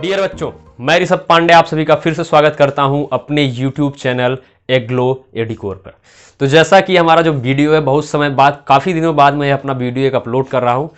Dear बच्चों, मैं ऋषभ पांडे आप सभी का फिर से स्वागत करता हूं अपने YouTube चैनल एग्लो एडीकोर पर। तो जैसा कि हमारा जो वीडियो है बहुत समय बाद, काफ़ी दिनों बाद मैं अपना वीडियो एक अपलोड कर रहा हूं,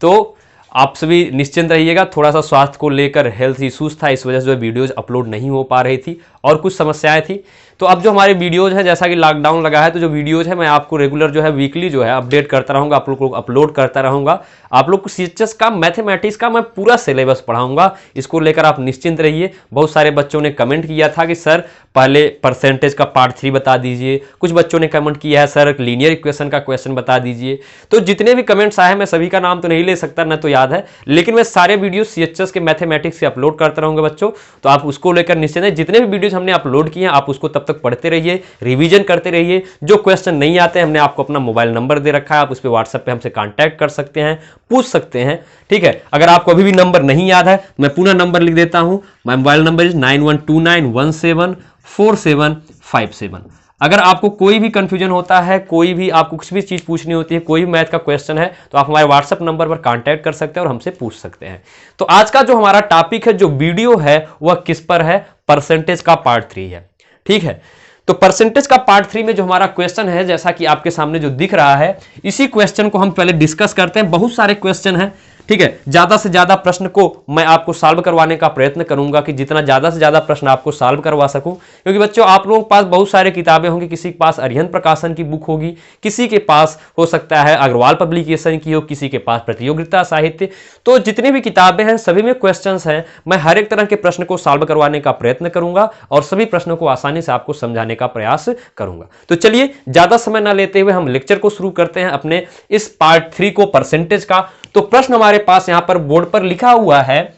तो आप सभी निश्चिंत रहिएगा। थोड़ा सा स्वास्थ्य को लेकर हेल्थ इशूज़ था, इस वजह से जो वीडियोज़ अपलोड नहीं हो पा रही थी और कुछ समस्याएं थी। तो अब जो हमारे वीडियोज़ हैं, जैसा कि लॉकडाउन लगा है तो जो वीडियोज़ है मैं आपको रेगुलर जो है वीकली जो है अपडेट करता रहूँगा, आप लोग को अपलोड करता रहूँगा। आप लोग को सीएचएस का, मैथमेटिक्स का मैं पूरा सिलेबस पढ़ाऊँगा, इसको लेकर आप निश्चिंत रहिए। बहुत सारे बच्चों ने कमेंट किया था कि सर पहले परसेंटेज का पार्ट 3 बता दीजिए, कुछ बच्चों ने कमेंट किया है सर लीनियर इक्वेशन का क्वेश्चन बता दीजिए। तो जितने भी कमेंट्स आए हैं, मैं सभी का नाम तो नहीं ले सकता, न तो याद है, लेकिन मैं सारे वीडियो सीएचएस के मैथमेटिक्स से अपलोड करता रहूँगा बच्चों। तो आप उसको लेकर निश्चिंत है, जितने भी वीडियोज हमने अपलोड किए हैं आप उसको तब तक पढ़ते रहिए, रिवीजन करते रहिए। जो क्वेश्चन नहीं आते हमने आपको अपना मोबाइल नंबर दे रखा है, आप उस पर व्हाट्सएप पे हमसे कांटेक्ट कर सकते हैं, पूछ सकते हैं, ठीक है। अगर आपको अभी भी नंबर नहीं याद है, मैं पुनः नंबर लिख देता हूं। My mobile number is 9129174757। अगर आपको कोई भी कंफ्यूजन होता है, कोई भी आपको कुछ भी चीज पूछनी होती है, कोई भी मैथ का क्वेश्चन है, तो आप हमारे व्हाट्सएप नंबर पर कांटेक्ट कर सकते हैं और हमसे पूछ सकते हैं। तो आज का जो हमारा टॉपिक है, जो वीडियो है, वह किस पर है? परसेंटेज का पार्ट 3 है, ठीक है। तो परसेंटेज का पार्ट 3 में जो हमारा क्वेश्चन है, जैसा कि आपके सामने जो दिख रहा है, इसी क्वेश्चन को हम पहले डिस्कस करते हैं। बहुत सारे क्वेश्चन हैं, ठीक है। ज्यादा से ज्यादा प्रश्न को मैं आपको सॉल्व करवाने का प्रयत्न करूंगा कि जितना ज्यादा से ज्यादा प्रश्न आपको सॉल्व करवा सकूं, क्योंकि बच्चों आप लोगों के पास बहुत सारे किताबें होंगी। किसी के पास अरिहंत प्रकाशन की बुक होगी, किसी के पास हो सकता है अग्रवाल पब्लिकेशन की हो, किसी के पास प्रतियोगिता साहित्य। तो जितनी भी किताबें हैं सभी में क्वेश्चंस हैं। मैं हर एक तरह के प्रश्न को सॉल्व करवाने का प्रयत्न करूंगा और सभी प्रश्नों को आसानी से आपको समझाने का प्रयास करूंगा। तो चलिए ज्यादा समय ना लेते हुए हम लेक्चर को शुरू करते हैं अपने इस पार्ट 3 को, परसेंटेज का। तो प्रश्न हमारे पास यहां पर बोर्ड पर लिखा हुआ है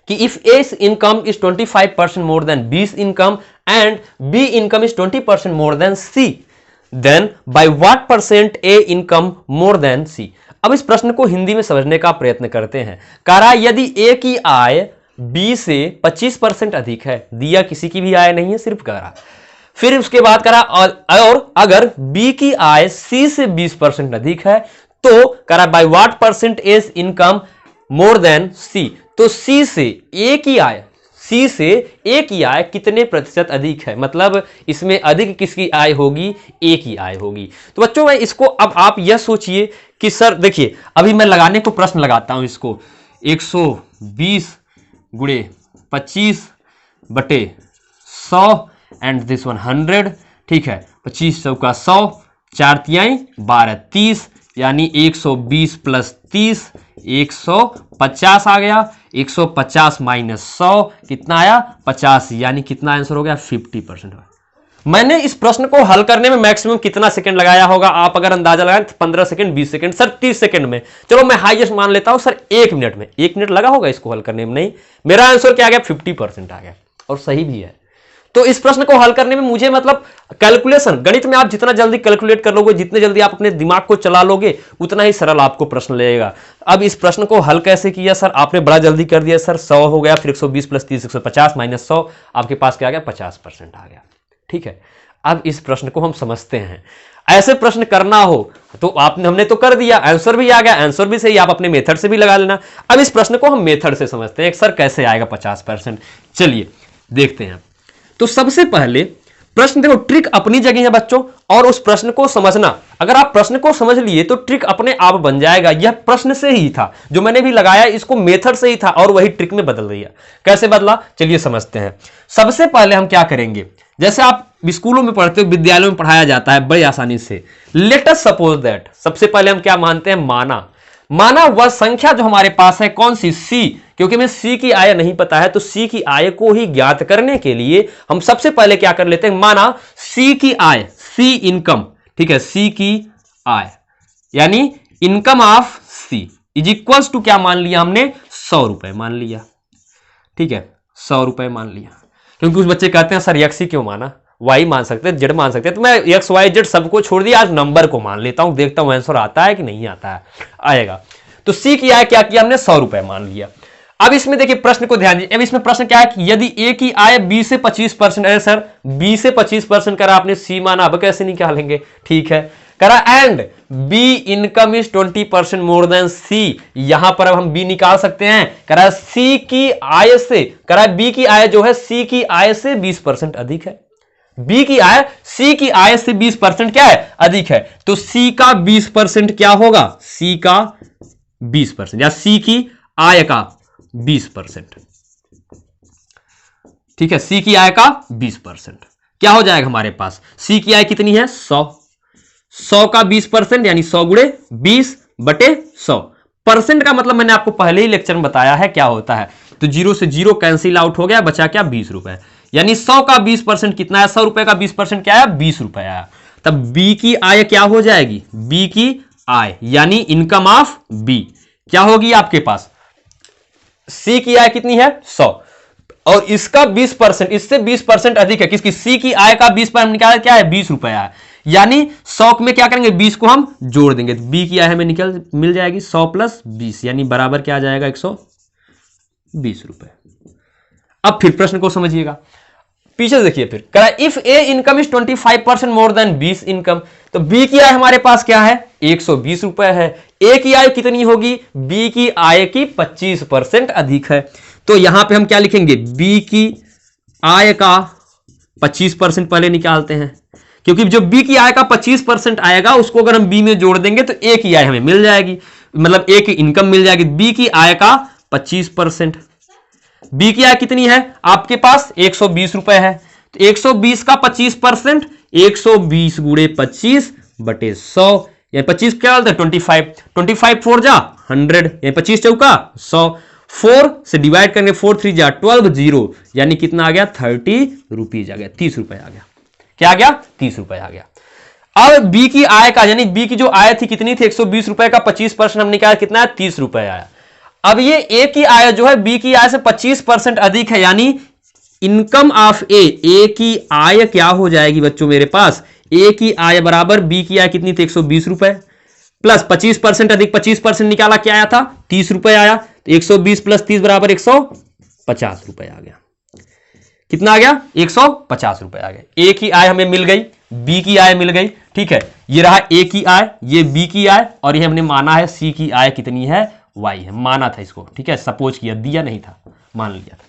कि if A income is 25% more than B's income and B income is 20% more than C, then by what percent A income more than C? अब इस प्रश्न को हिंदी में समझने का प्रयत्न करते हैं। कह रहा यदि A की आय B से 25% अधिक है, दिया किसी की भी आय नहीं है, सिर्फ कह रहा। फिर उसके बाद कह रहा और अगर B की आय C से 20% अधिक है तो कह रहा by what percent A's income more than C. तो सी से ए की आय, सी से ए की आय कितने प्रतिशत अधिक है, मतलब इसमें अधिक किसकी आय होगी? ए की आय होगी। तो बच्चों मैं इसको, अब आप यह सोचिए कि सर देखिए, अभी मैं लगाने को प्रश्न लगाता हूं इसको, 120 गुणे 25 बटे 100 एंड दिस वन 100, ठीक है। 25 चौका 100, 4 तियाई 12, 30, यानी 120 प्लस 30 150 आ गया। 150 माइनस 100 कितना आया? 85, यानी कितना आंसर हो गया? 50%। मैंने इस प्रश्न को हल करने में मैक्सिमम कितना सेकंड लगाया होगा? आप अगर अंदाजा लगाएं तो 15 सेकंड, 20 सेकंड, सर 30 सेकंड में, चलो मैं हाईएस्ट मान लेता हूं सर 1 मिनट में। 1 मिनट लगा होगा इसको हल करने में? नहीं, मेरा आंसर क्या आ गया? 50% आ गया, और सही भी है। तो इस प्रश्न को हल करने में मुझे, मतलब कैलकुलेशन, गणित में आप जितना जल्दी कैलकुलेट कर लोगे, जितने जल्दी आप अपने दिमाग को चला लोगे, उतना ही सरल आपको प्रश्न लगेगा। अब इस प्रश्न को हल कैसे किया सर? आपने बड़ा जल्दी कर दिया सर। 100 हो गया, फिर 120 प्लस 30 150 माइनस 100, आपके पास क्या आ गया? 50% आ गया, ठीक है। अब इस प्रश्न को हम समझते हैं। ऐसे प्रश्न करना हो तो हमने तो कर दिया, आंसर भी आ गया, आंसर भी सही, आप अपने मेथड से भी लगा लेना। अब इस प्रश्न को हम मेथड से समझते हैं, सर कैसे आएगा 50%? चलिए देखते हैं। तो सबसे पहले प्रश्न देखो, ट्रिक अपनी जगह है बच्चों, और उस प्रश्न को समझना, अगर आप प्रश्न को समझ लिए तो ट्रिक अपने आप बन जाएगा। यह प्रश्न से ही था, जो मैंने भी लगाया इसको मेथड से ही था, और वही ट्रिक में बदल दिया। कैसे बदला? चलिए समझते हैं। सबसे पहले हम क्या करेंगे, जैसे आप स्कूलों में पढ़ते हो, विद्यालयों में पढ़ाया जाता है बड़ी आसानी से। लेट अस सपोज दैट, सबसे पहले हम क्या मानते हैं? माना वह संख्या जो हमारे पास है, कौन सी? सी। क्योंकि हमें सी की आय नहीं पता है, तो सी की आय को ही ज्ञात करने के लिए हम सबसे पहले क्या कर लेते हैं? माना सी की आय, सी इनकम, ठीक है, सी की आय यानी income of C is equals to क्या मान लिया हमने? 100 रुपए मान लिया, ठीक है, 100 रुपए मान लिया। क्योंकि कुछ बच्चे कहते हैं सर एक्स ही क्यों माना, वाई मान सकते हैं, जेड मान सकते हैं, तो मैं एक्स वाई जेड सबको छोड़ दिया, आज नंबर को मान लेता हूं, देखता हूं आंसर आता है कि नहीं आता है। आएगा। तो सी की आय क्या किया हमने? 100 रुपए मान लिया। अब इसमें देखिए प्रश्न को ध्यान दीजिए। अब इसमें प्रश्न क्या है कि यदि ए की आय बी से 25%, अरे सर बी से 25% करा आपने, सी माना, अब कैसे निकालेंगे? ठीक है, करा and B income is 20% more than C. यहां पर अब हम बी निकाल सकते हैं। करा सी की आय से, करा बी की आय जो है सी की आय से 20% अधिक है। बी की आय सी की आय से 20% क्या है, अधिक है। तो सी का 20% क्या होगा, सी का 20% या सी की आय का 20%। ठीक है, सी की आय का 20% क्या हो जाएगा हमारे पास, सी की आय कितनी है 100, 100 का 20% यानी 100 गुणे 20 बटे 100। परसेंट का मतलब मैंने आपको पहले ही लेक्चर में बताया है क्या होता है। तो 0 से 0 कैंसिल आउट हो गया, बचा क्या 20 रुपए, यानी 100 का 20% कितना है, 100 रुपए का 20% क्या है 20 रुपए आया। तब बी की आय क्या हो जाएगी, बी की आय यानी इनकम ऑफ बी क्या होगी आपके पास, सी की आय कितनी है 100 और इसका 20%, इससे 20% अधिक है किसकी, सी की आय का 20% निकाला क्या है 20 रुपया है। यानी 100 में क्या करेंगे 20 को हम जोड़ देंगे, बी की आय हमें मिल जाएगी 100 प्लस 20 यानी बराबर क्या आ जाएगा 120 रुपए। अब फिर प्रश्न को समझिएगा, पीछे देखिए फिर करा if A income is 25% more than बीस इनकम। तो बी की आय हमारे पास क्या है 120 रुपए है, ए की आय कितनी होगी, बी की आय की 25% अधिक है। तो यहां पे हम क्या लिखेंगे, बी की आय का 25% पहले निकालते हैं, क्योंकि जो बी की आय का 25% आएगा उसको अगर हम बी में जोड़ देंगे तो ए की आय हमें मिल जाएगी, मतलब ए की इनकम मिल जाएगी। बी की आय का 25%, बी की आय कितनी है आपके पास 120 रुपए है, तो 120 का 25%, 120 गुणे 25 बटे 100 यानी 25 क्या डालते हैं 25, 25 4 जा 100 यानी 25 चौका 100, 4 से डिवाइड करेंगे 4 3 जा 12 0 यानी कितना आ गया 30 रुपीज आ गया, 30 रुपए आ गया, क्या आ गया 30 रुपए आ गया। अब बी की आय का यानी बी की जो आय थी कितनी थी 120 रुपए का 25% हम निकाला कितना है 30 रुपए आया। अब ये ए की आय जो है बी की आय से 25% अधिक है, यानी इनकम ऑफ ए की आय क्या हो जाएगी बच्चों मेरे पास, ए की आय बराबर बी की आय कितनी थी 120 रुपए प्लस 25% अधिक 25% निकाला क्या आया था 30 रुपए आया, तो 120 प्लस 30 बराबर 150 रुपए आ गया। कितना आ गया 150 रुपए आ गए। ए की आय हमें मिल गई, बी की आय मिल गई, ठीक है, ये रहा ए की आय, ये बी की आय और ये हमने माना है सी की आय कितनी है वाई है, माना था इसको, ठीक है, सपोज किया, दिया नहीं था, मान लिया था,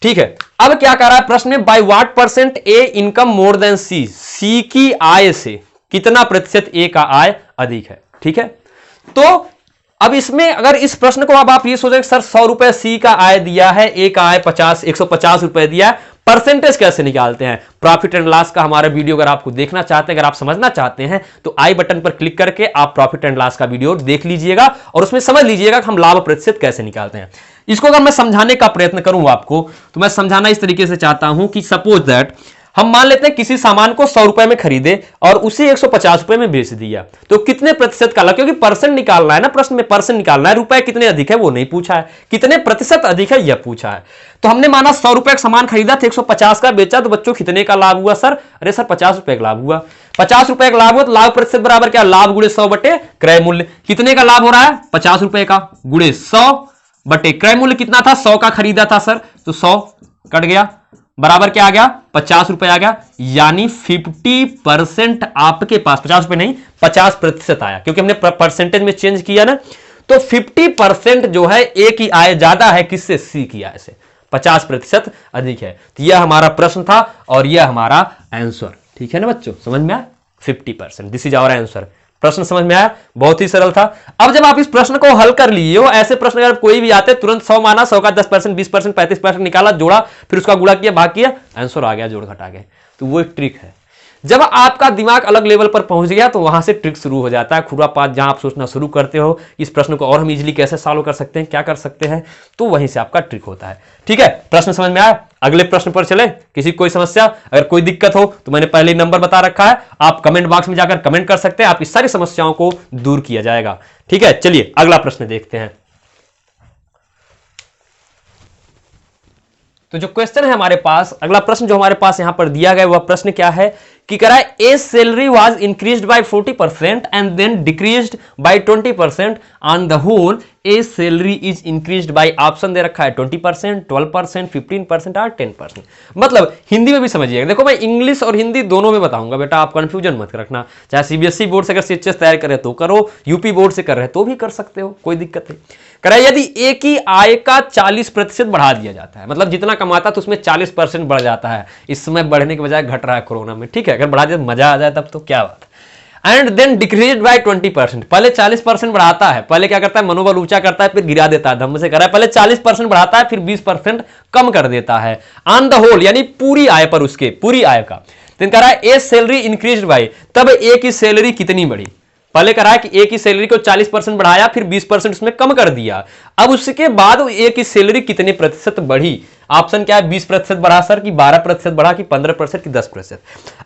ठीक है। अब क्या कर रहा है प्रश्न में, by what percent A income more than C, C की आय से कितना प्रतिशत ए का आय अधिक है, ठीक है। तो अब इसमें अगर इस प्रश्न को अब आप ये सोचें सर 100 रुपए सी का आय दिया है, ए का आय 150 रुपए दिया है, परसेंटेज कैसे निकालते हैं। प्रॉफिट एंड लॉस का हमारा वीडियो अगर आपको देखना चाहते हैं, अगर आप समझना चाहते हैं तो आई बटन पर क्लिक करके आप प्रॉफिट एंड लॉस का वीडियो देख लीजिएगा और उसमें समझ लीजिएगा कि हम लाभ प्रतिशत कैसे निकालते हैं। इसको अगर मैं समझाने का प्रयत्न करूं आपको, तो मैं समझाना इस तरीके से चाहता हूं कि सपोज दैट हम मान लेते हैं किसी सामान को 100 रुपए में खरीदे और उसे 150 रुपए में बेच दिया, तो कितने प्रतिशत का लाभ, क्योंकि परसेंट निकालना है ना, प्रश्न में परसेंट निकालना है, रुपए कितने अधिक है वो नहीं पूछा है, कितने प्रतिशत अधिक है यह पूछा है। तो हमने माना 100 रुपए का सामान खरीदा था, 150 का बेचा, तो बच्चों कितने का लाभ हुआ सर, अरे सर 50 रुपए का लाभ हुआ, 50 रुपए का लाभ हुआ तो लाभ प्रतिशत बराबर क्या, लाभ गुणे 100 बटे क्रय मूल्य, कितने का लाभ हो रहा है 50 रुपए का गुणे 100 बटे क्रय मूल्य कितना था 100 का खरीदा था सर, तो 100 कट गया बराबर क्या आ गया 50 रुपए आ गया, यानी 50% आपके पास, 50 रुपए नहीं 50% आया, क्योंकि हमने परसेंटेज में चेंज किया ना। तो 50% जो है ए की आय ज्यादा है किससे, सी की आय से, 50% अधिक है। तो यह हमारा प्रश्न था और यह हमारा आंसर, ठीक है ना बच्चों, समझ में आया 50%, दिस इज आवर आंसर। प्रश्न समझ में आया, बहुत ही सरल था। अब जब आप इस प्रश्न को हल कर लिए हो, ऐसे प्रश्न अगर कोई भी आते तुरंत 100 माना, 100 का 10%, 20%, 35% निकाला, जोड़ा, फिर उसका गुणा किया, भाग किया, आंसर आ गया, जोड़ घटा गए। तो वो एक ट्रिक है। जब आपका दिमाग अलग लेवल पर पहुंच गया तो वहां से ट्रिक शुरू हो जाता है, खुरापात, जहां आप सोचना शुरू करते हो इस प्रश्न को और हम इजीली कैसे सॉल्व कर सकते हैं, क्या कर सकते हैं, तो वहीं से आपका ट्रिक होता है। ठीक है, प्रश्न समझ में आया, अगले प्रश्न पर चले। किसी कोई समस्या, अगर कोई दिक्कत हो तो मैंने पहले नंबर बता रखा है, आप कमेंट बॉक्स में जाकर कमेंट कर सकते हैं, आपकी सारी समस्याओं को दूर किया जाएगा। ठीक है, चलिए अगला प्रश्न देखते हैं। तो जो क्वेश्चन है हमारे पास, अगला प्रश्न जो हमारे पास यहां पर दिया गया वह प्रश्न क्या है कि करा A salary was increased by 40% and then decreased by 20%, on the whole A salary is increased by, option दे रखा है 20%, 12%, 15% और 10%। मतलब हिंदी में भी समझिएगा, देखो मैं इंग्लिश और हिंदी दोनों में बताऊंगा बेटा, आप कंफ्यूजन मत रखना। चाहे सीबीएसई बोर्ड से अगर सीएचएस तैयार करे तो करो, यूपी बोर्ड से कर रहे तो भी कर सकते हो, कोई दिक्कत नहीं। करा यदि ए की आय का 40% बढ़ा दिया जाता है, मतलब जितना कमाता तो उसमें 40% बढ़ जाता है, इस समय बढ़ने के बजाय घट रहा है कोरोना में, ठीक है, अगर बढ़ा दिया तो मजा आ जाए तब तो क्या बात है। एंड देन डिक्रीज्ड बाय 20%, पहले 40% बढ़ाता है, पहले क्या करता है मनोबल ऊंचा करता है फिर गिरा देता है, धम्म से करा है, पहले 40% बढ़ाता है फिर 20% कम कर देता है, ऑन द होल यानी पूरी आय पर, उसके पूरी आय का। तो कह रहा है ए सैलरी इंक्रीज्ड बाय, तब ए की सैलरी कितनी बढ़ी, पहले करा है कि ए की सैलरी को 40% बढ़ाया फिर 20% उसमें कम कर दिया, अब उसके बाद ए की सैलरी कितने प्रतिशत बढ़ी, ऑप्शन क्या है 20% बढ़ा सर, कि 12% बढ़ा, कि 15%, कि 10%।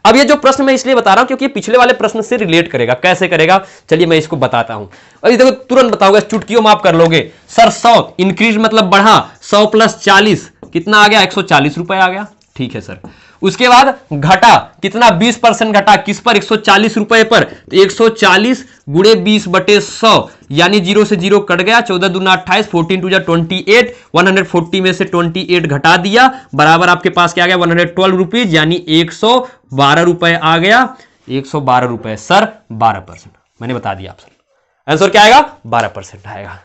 अब ये जो प्रश्न मैं इसलिए बता रहा हूं क्योंकि पिछले वाले प्रश्न से रिलेट करेगा, कैसे करेगा चलिए मैं इसको बताता हूं। अभी देखो तुरंत बताओगे, चुटकियों में आप कर लोगे सर। 100 इंक्रीज मतलब बढ़ा, 100 प्लस 40 कितना आ गया, 140 रुपए आ गया, ठीक है सर। उसके बाद घटा कितना, 20% घटा, किस पर, 140 रुपए पर, तो 140 गुणे 20/100 यानी 0 से 0 कट गया, 14 दूना 28, 14 टू जा 28, 140 में से 28 घटा दिया, बराबर आपके पास क्या आ गया 112 रुपीज, यानी 112 रुपए आ गया, 112 रुपए सर 12%, मैंने बता दिया ऑप्शन आंसर क्या आएगा 12% आएगा,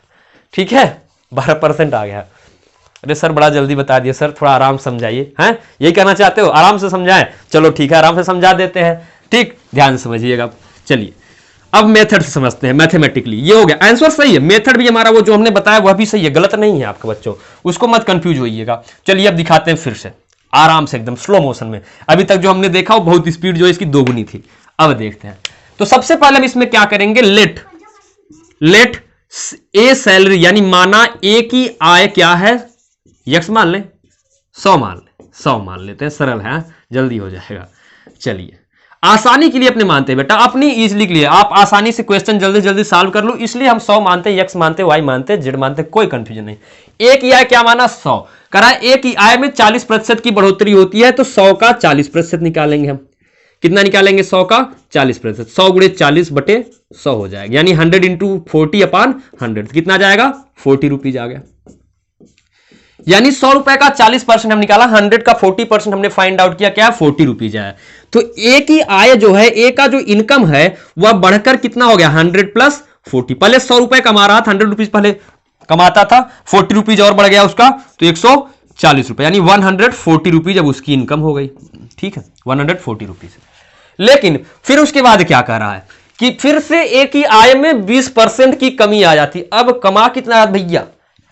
ठीक है 12% आ गया। अरे सर बड़ा जल्दी बता दिया सर, थोड़ा आराम समझाइए, हैं यही कहना चाहते हो, आराम से समझाएं, चलो ठीक है आराम से समझा देते हैं, ठीक ध्यान से समझिएगा। चलिए अब मेथड से समझते हैं, मैथमेटिकली ये हो गया, आंसर सही है, मेथड भी हमारा वो जो हमने बताया वह भी सही है, गलत नहीं है आपके बच्चों, उसको मत कंफ्यूज होइएगा। चलिए अब दिखाते हैं फिर से आराम से एकदम स्लो मोशन में, अभी तक जो हमने देखा वो बहुत स्पीड जो है इसकी दोगुनी थी, अब देखते हैं। तो सबसे पहले हम इसमें क्या करेंगे, लेट ए सैलरी, यानी माना ए की आय क्या है, यक्स मान लें, 100 मान लेते हैं, सरल है जल्दी हो जाएगा। चलिए आसानी के लिए अपने मानते हैं बेटा, अपनी इजीली के लिए आप आसानी से क्वेश्चन जल्दी जल्दी सॉल्व कर लो, इसलिए हम 100 मानते हैं, एक्स मानते, वाई मानते, जेड मानते, कोई कंफ्यूजन नहीं। ए की आय क्या माना 100, करा ए की आय में 40% की बढ़ोतरी होती है, तो 100 का 40% निकालेंगे हम, कितना निकालेंगे 100 का 40%, 100 गुणे 40/100 हो जाएगा, यानी 100 इंटू 40/100 कितना जाएगा 40 रुपीज आ गया, यानी 100 रुपए का 40% हम निकाला, 100 का 40% हमने फाइंड आउट किया, क्या 40 रुपीज आया। तो ए की आय जो है, ए का जो इनकम है वह बढ़कर कितना हो गया 100 प्लस 40, पहले 100 रुपए कमा रहा था, 100 रुपीज पहले कमाता था, 40 रुपीज और बढ़ गया उसका, तो 140 रुपए, यानी 140 रुपीज अब उसकी इनकम हो गई, ठीक है 140 रुपीज। लेकिन फिर उसके बाद क्या कह रहा है कि फिर से ए की आय में 20% की कमी आ जाती, अब कमा कितना भैया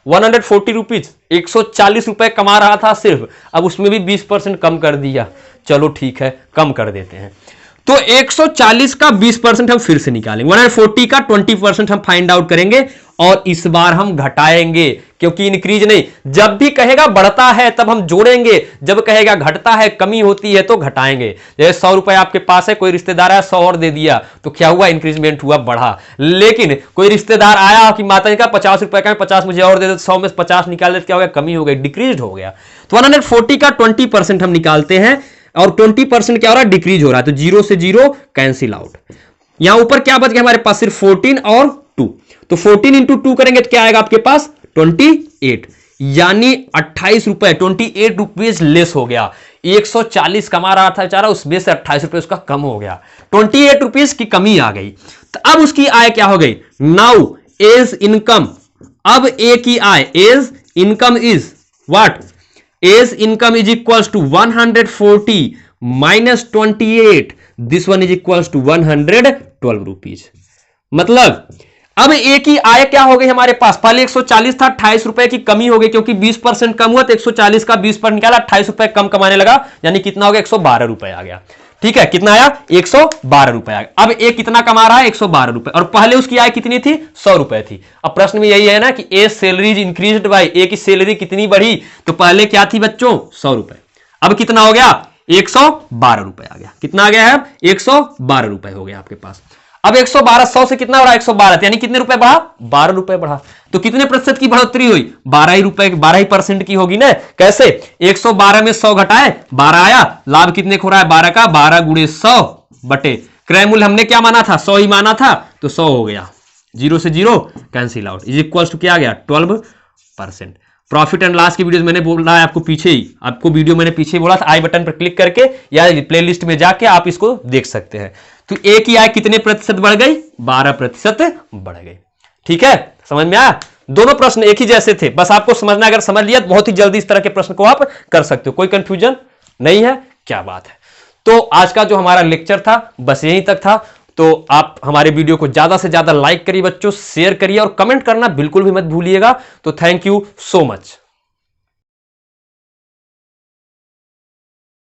140 रुपीज, 140 रुपए कमा रहा था सिर्फ, अब उसमें भी 20% कम कर दिया, चलो ठीक है कम कर देते हैं, तो 140 का 20% हम फिर से निकालेंगे, 140 का 20% हम फाइंड आउट करेंगे, और इस बार हम घटाएंगे, क्योंकि इंक्रीज नहीं, जब भी कहेगा बढ़ता है तब हम जोड़ेंगे, जब कहेगा घटता है कमी होती है तो घटाएंगे। जैसे 100 रुपए आपके पास है, कोई रिश्तेदार आया 100 और दे दिया, तो क्या हुआ इंक्रीजमेंट हुआ, बढ़ा। लेकिन कोई रिश्तेदार आया कि माता जी का 50 रुपए का 50 मुझे और दे दो, 100 में 50 निकाल दे, क्या हो गया कमी हो गई, डिक्रीज हो गया। तो 140 का 20% हम निकालते हैं, और 20% क्या हो रहा है डिक्रीज हो रहा है, तो 0 से 0 कैंसिल आउट, यहां ऊपर क्या बच गया हमारे पास सिर्फ 14 और 2, तो 14 इंटू 2 करेंगे तो क्या आएगा आपके पास 28, यानी 28 रुपए, 28 रुपीज लेस हो गया, 140 कमा रहा था बेचारा, उसमें से 28 रुपए उसका कम हो गया, 28 रुपीज की कमी आ गई। तो अब उसकी आय क्या हो गई, नाउ एज इनकम, अब ए की आय A's income is what, A's income is equals to 140 minus 28, this one is equals to 112 rupees. मतलब अब ए की आय क्या हो गई हमारे पास, पहले 140 था, 28 रुपए की कमी हो गई, क्योंकि 20% कम हुआ, तो 140 का 20% निकाला, 28 रुपए कम कमाने लगा, यानी कितना हो गया 112 रुपए आ गया, ठीक है कितना आया 112 रुपए आ गया। अब ए कितना कमा रहा है 112 रुपए, और पहले उसकी आय कितनी थी 100 रुपए थी। अब प्रश्न में यही है ना कि ए सैलरीज इंक्रीज्ड बाय, ए की सैलरी कितनी बढ़ी, तो पहले क्या थी बच्चों 100 रुपए, अब कितना हो गया 112 रुपए आ गया, कितना आ गया है 112 रुपए हो गया आपके पास। अब 112 100 से कितना बढ़ा 112, यानी कितने रुपए बढ़ा 12 रुपए बढ़ा। तो कितने प्रतिशत की बढ़ोतरी हुई 12 ही रुपए 12% की होगी ना। कैसे 112 में 100 घटाए 12 आया, लाभ कितने को रहा है 12 का, 12 गुणे 100 बटे क्रय मूल्य हमने क्या माना था 100 ही माना था, तो 100 हो गया, 0 से 0 cancel out, is equal to क्या आ गया 12%। प्रॉफिट एंड लॉस की वीडियोस मैंने बोला है आपको पीछे ही, आपको वीडियो मैंने पीछे ही बोला था, आई बटन पर क्लिक करके या प्लेलिस्ट में जाके आप इसको देख सकते हैं। तो एक ही आय कितने प्रतिशत बढ़ गई 12% बढ़ गई। ठीक है, समझ में आया। दोनों प्रश्न एक ही जैसे थे, बस आपको समझना, अगर समझ लिया तो बहुत ही जल्दी इस तरह के प्रश्न को आप कर सकते हो, कोई कंफ्यूजन नहीं है। क्या बात है। तो आज का जो हमारा लेक्चर था बस यहीं तक था। तो आप हमारे वीडियो को ज्यादा से ज्यादा लाइक करिए बच्चों, शेयर करिए और कमेंट करना बिल्कुल भी मत भूलिएगा। तो थैंक यू सो मच।